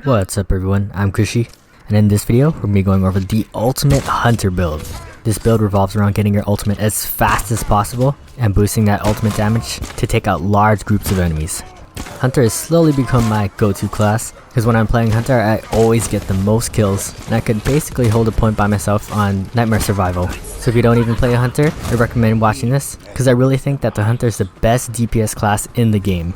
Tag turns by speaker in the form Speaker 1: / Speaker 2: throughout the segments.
Speaker 1: What's up everyone, I'm Gooshy, and in this video we're going to be going over the ultimate hunter build. This build revolves around getting your ultimate as fast as possible and boosting that ultimate damage to take out large groups of enemies. Hunter has slowly become my go-to class, because when I'm playing Hunter I always get the most kills, and I could basically hold a point by myself on Nightmare Survival. So if you don't even play a Hunter, I recommend watching this, because I really think that the Hunter is the best DPS class in the game.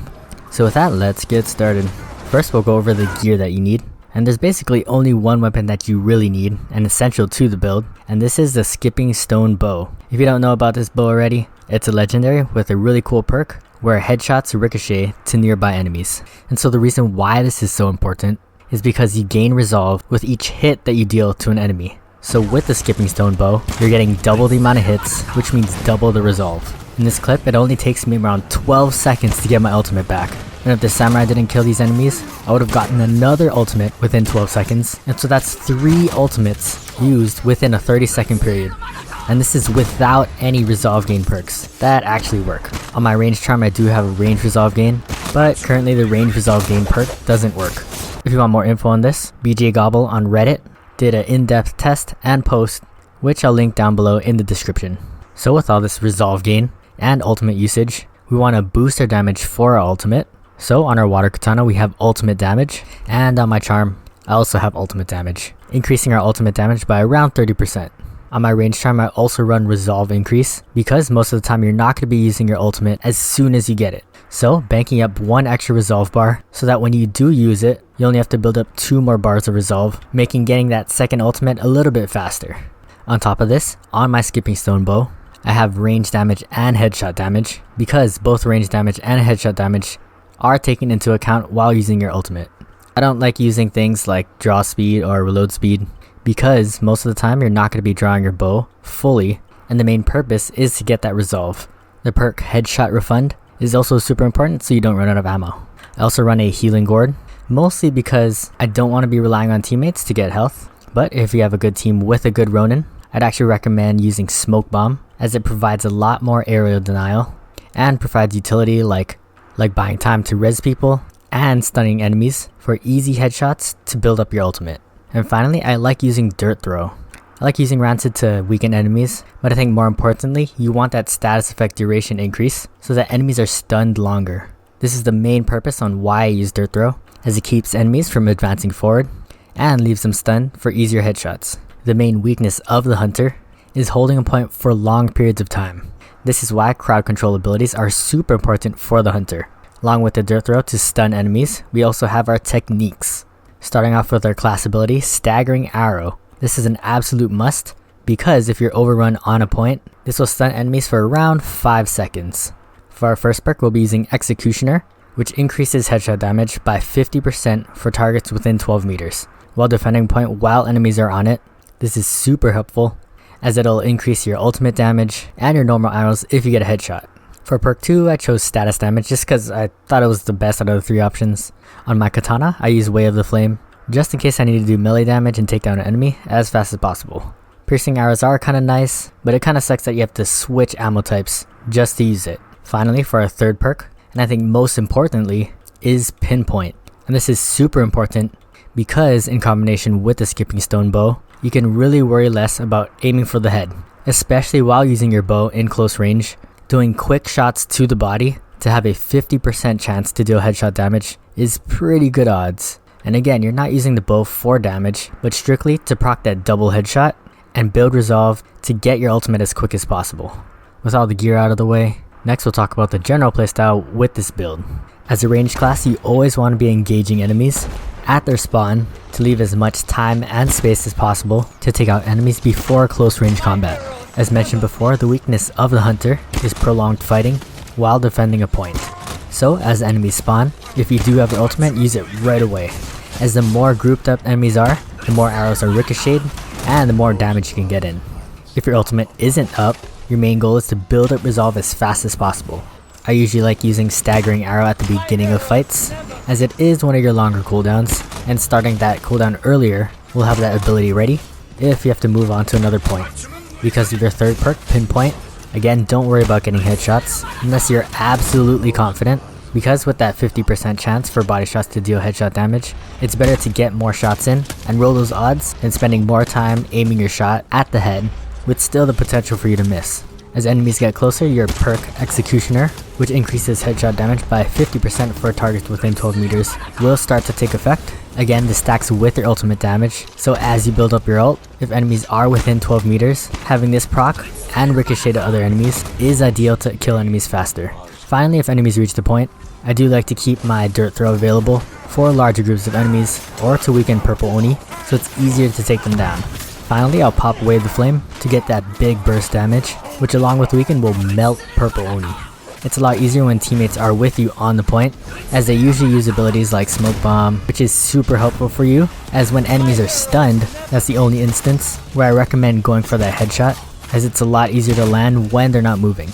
Speaker 1: So with that, let's get started. First we'll go over the gear that you need, and there's basically only one weapon that you really need and essential to the build, and this is the Skipping Stone Bow. If you don't know about this bow already, it's a legendary with a really cool perk where headshots ricochet to nearby enemies. And so the reason why this is so important is because you gain resolve with each hit that you deal to an enemy. So with the Skipping Stone Bow, you're getting double the amount of hits, which means double the resolve. In this clip, it only takes me around 12 seconds to get my ultimate back. And if the samurai didn't kill these enemies, I would have gotten another ultimate within 12 seconds. And so that's 3 ultimates used within a 30-second period. And this is without any resolve gain perks that actually work. On my range charm I do have a range resolve gain, but currently the range resolve gain perk doesn't work. If you want more info on this, BJ Gobble on Reddit did an in-depth test and post, which I'll link down below in the description. So with all this resolve gain and ultimate usage, we want to boost our damage for our ultimate. So on our water katana we have ultimate damage, and on my charm I also have ultimate damage, increasing our ultimate damage by around 30%. On my range charm I also run resolve increase, because most of the time you're not going to be using your ultimate as soon as you get it. So banking up 1 extra resolve bar, so that when you do use it, you only have to build up 2 more bars of resolve, making getting that second ultimate a little bit faster. On top of this, on my Skipping Stone Bow, I have range damage and headshot damage, because both range damage and headshot damage are taken into account while using your ultimate. I don't like using things like draw speed or reload speed, because most of the time you're not going to be drawing your bow fully, and the main purpose is to get that resolve. The perk Headshot Refund is also super important so you don't run out of ammo. I also run a healing gourd, mostly because I don't want to be relying on teammates to get health, but if you have a good team with a good Ronin, I'd actually recommend using Smoke Bomb, as it provides a lot more aerial denial and provides utility like buying time to res people and stunning enemies for easy headshots to build up your ultimate. And finally, I like using Dirt Throw. I like using Rancid to weaken enemies, but I think more importantly, you want that status effect duration increase so that enemies are stunned longer. This is the main purpose on why I use Dirt Throw, as it keeps enemies from advancing forward and leaves them stunned for easier headshots. The main weakness of the Hunter is holding a point for long periods of time. This is why crowd control abilities are super important for the Hunter. Along with the Dirt Throw to stun enemies, we also have our techniques. Starting off with our class ability, Staggering Arrow. This is an absolute must, because if you're overrun on a point, this will stun enemies for around 5 seconds. For our first perk, we'll be using Executioner, which increases headshot damage by 50% for targets within 12 meters, while defending point while enemies are on it. This is super helpful, as it'll increase your ultimate damage and your normal arrows if you get a headshot. For perk 2, I chose Status Damage just because I thought it was the best out of the 3 options. On my katana, I use Way of the Flame, just in case I need to do melee damage and take down an enemy as fast as possible. Piercing arrows are kinda nice, but it kinda sucks that you have to switch ammo types just to use it. Finally, for our third perk, and I think most importantly, is Pinpoint. And this is super important because in combination with the Skipping Stone Bow, you can really worry less about aiming for the head, especially while using your bow in close range. Doing quick shots to the body to have a 50% chance to deal headshot damage is pretty good odds. And again, you're not using the bow for damage, but strictly to proc that double headshot and build resolve to get your ultimate as quick as possible. With all the gear out of the way, next we'll talk about the general playstyle with this build. As a ranged class, you always want to be engaging enemies at their spawn to leave as much time and space as possible to take out enemies before close range combat. As mentioned before, the weakness of the Hunter is prolonged fighting while defending a point. So as enemies spawn, if you do have your ultimate, use it right away, as the more grouped up enemies are, the more arrows are ricocheted, and the more damage you can get in. If your ultimate isn't up, your main goal is to build up resolve as fast as possible. I usually like using staggering arrow at the beginning of fights, as it is one of your longer cooldowns, and starting that cooldown earlier will have that ability ready if you have to move on to another point. Because of your third perk, Pinpoint, again, don't worry about getting headshots unless you're absolutely confident, because with that 50% chance for body shots to deal headshot damage, it's better to get more shots in and roll those odds than spending more time aiming your shot at the head with still the potential for you to miss. As enemies get closer, your perk Executioner, which increases headshot damage by 50% for targets within 12 meters, will start to take effect. Again, this stacks with your ultimate damage, so as you build up your ult, if enemies are within 12 meters, having this proc and ricochet to other enemies is ideal to kill enemies faster. Finally, if enemies reach the point, I do like to keep my Dirt Throw available for larger groups of enemies or to weaken Purple Oni, so it's easier to take them down. Finally, I'll pop Wave the Flame to get that big burst damage, which along with Weaken will melt Purple Oni. It's a lot easier when teammates are with you on the point, as they usually use abilities like Smoke Bomb, which is super helpful for you, as when enemies are stunned, that's the only instance where I recommend going for that headshot, as it's a lot easier to land when they're not moving.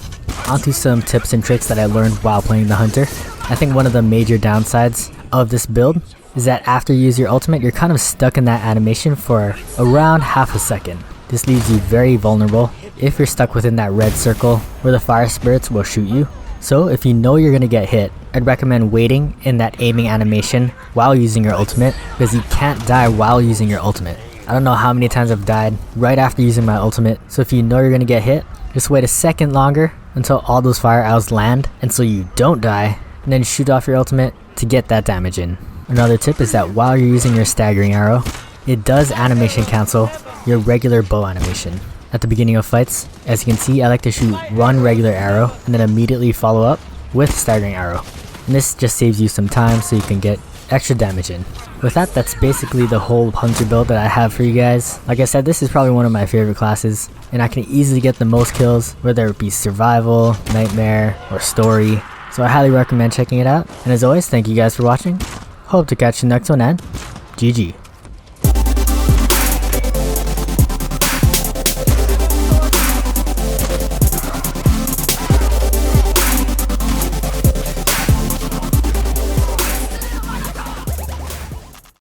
Speaker 1: Onto some tips and tricks that I learned while playing the Hunter. I think one of the major downsides of this build is that after you use your ultimate, you're kind of stuck in that animation for around half a second. This leaves you very vulnerable if you're stuck within that red circle where the fire spirits will shoot you. So if you know you're gonna get hit, I'd recommend waiting in that aiming animation while using your ultimate, because you can't die while using your ultimate. I don't know how many times I've died right after using my ultimate, so if you know you're gonna get hit, just wait a second longer until all those fire arrows land and so you don't die, and then shoot off your ultimate to get that damage in. Another tip is that while you're using your staggering arrow, it does animation cancel your regular bow animation. At the beginning of fights, as you can see, I like to shoot one regular arrow and then immediately follow up with staggering arrow. And this just saves you some time so you can get extra damage in. With that, that's basically the whole Hunter build that I have for you guys. Like I said, this is probably one of my favorite classes, and I can easily get the most kills, whether it be survival, nightmare, or story. So I highly recommend checking it out. And as always, thank you guys for watching. Hope to catch you next one, and GG.